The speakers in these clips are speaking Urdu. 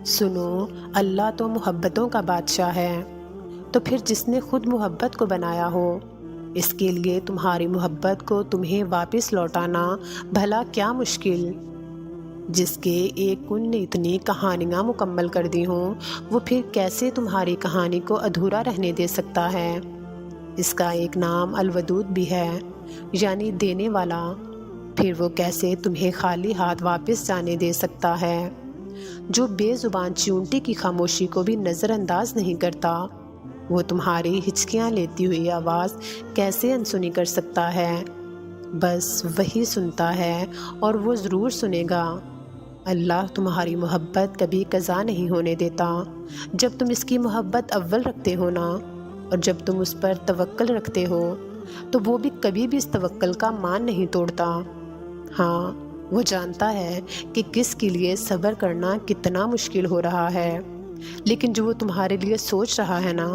سنو، اللہ تو محبتوں کا بادشاہ ہے، تو پھر جس نے خود محبت کو بنایا ہو، اس کے لیے تمہاری محبت کو تمہیں واپس لوٹانا بھلا کیا مشکل؟ جس کے ایک کن نے اتنی کہانیاں مکمل کر دی ہوں، وہ پھر کیسے تمہاری کہانی کو ادھورا رہنے دے سکتا ہے؟ اس کا ایک نام الودود بھی ہے، یعنی دینے والا۔ پھر وہ کیسے تمہیں خالی ہاتھ واپس جانے دے سکتا ہے؟ جو بے زبان چیونٹی کی خاموشی کو بھی نظر انداز نہیں کرتا، وہ تمہاری ہچکیاں لیتی ہوئی آواز کیسے انسنی کر سکتا ہے؟ بس وہی سنتا ہے، اور وہ ضرور سنے گا۔ اللہ تمہاری محبت کبھی قضا نہیں ہونے دیتا۔ جب تم اس کی محبت اول رکھتے ہو نا، اور جب تم اس پر توکل رکھتے ہو، تو وہ بھی کبھی بھی اس توکل کا مان نہیں توڑتا۔ ہاں، وہ جانتا ہے کہ کس کے لیے صبر کرنا کتنا مشکل ہو رہا ہے، لیکن جو وہ تمہارے لیے سوچ رہا ہے نا،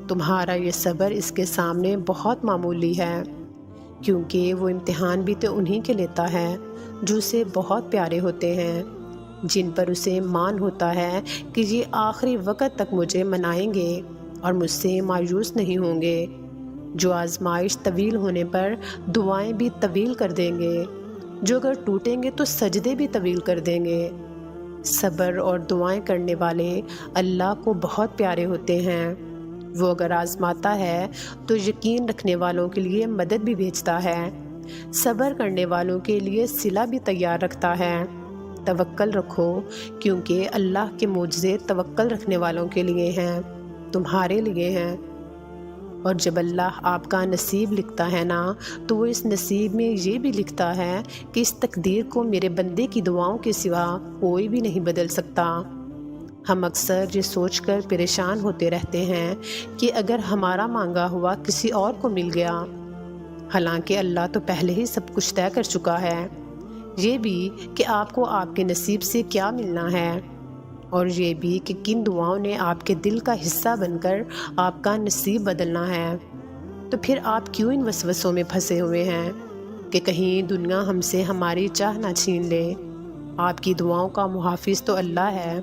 تمہارا یہ صبر اس کے سامنے بہت معمولی ہے، کیونکہ وہ امتحان بھی تو انہی کے لیتا ہے جو اسے بہت پیارے ہوتے ہیں، جن پر اسے مان ہوتا ہے کہ یہ آخری وقت تک مجھے منائیں گے اور مجھ سے مایوس نہیں ہوں گے، جو آزمائش طویل ہونے پر دعائیں بھی طویل کر دیں گے، جو اگر ٹوٹیں گے تو سجدے بھی طویل کر دیں گے۔ صبر اور دعائیں کرنے والے اللہ کو بہت پیارے ہوتے ہیں۔ وہ اگر آزماتا ہے تو یقین رکھنے والوں کے لیے مدد بھی بھیجتا ہے، صبر کرنے والوں کے لیے صلہ بھی تیار رکھتا ہے۔ توکل رکھو، کیونکہ اللہ کے معجزے توکل رکھنے والوں کے لیے ہیں، تمہارے لیے ہیں۔ اور جب اللہ آپ کا نصیب لکھتا ہے نا، تو وہ اس نصیب میں یہ بھی لکھتا ہے کہ اس تقدیر کو میرے بندے کی دعاؤں کے سوا کوئی بھی نہیں بدل سکتا۔ ہم اکثر یہ سوچ کر پریشان ہوتے رہتے ہیں کہ اگر ہمارا مانگا ہوا کسی اور کو مل گیا، حالانکہ اللہ تو پہلے ہی سب کچھ طے کر چکا ہے۔ یہ بھی کہ آپ کو آپ کے نصیب سے کیا ملنا ہے، اور یہ بھی کہ کن دعاؤں نے آپ کے دل کا حصہ بن کر آپ کا نصیب بدلنا ہے۔ تو پھر آپ کیوں ان وسوسوں میں پھنسے ہوئے ہیں کہ کہیں دنیا ہم سے ہماری چاہ نہ چھین لے؟ آپ کی دعاؤں کا محافظ تو اللہ ہے،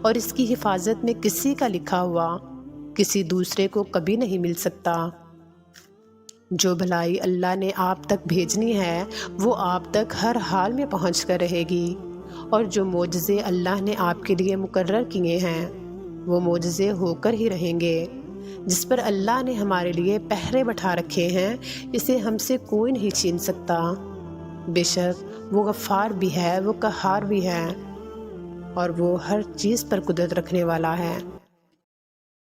اور اس کی حفاظت میں کسی کا لکھا ہوا کسی دوسرے کو کبھی نہیں مل سکتا۔ جو بھلائی اللہ نے آپ تک بھیجنی ہے، وہ آپ تک ہر حال میں پہنچ کر رہے گی، اور جو معجزے اللہ نے آپ کے لیے مقرر کیے ہیں، وہ معجزے ہو کر ہی رہیں گے۔ جس پر اللہ نے ہمارے لیے پہرے بٹھا رکھے ہیں، اسے ہم سے کوئی نہیں چھین سکتا۔ بے شک وہ غفار بھی ہے، وہ قہار بھی ہے، اور وہ ہر چیز پر قدرت رکھنے والا ہے۔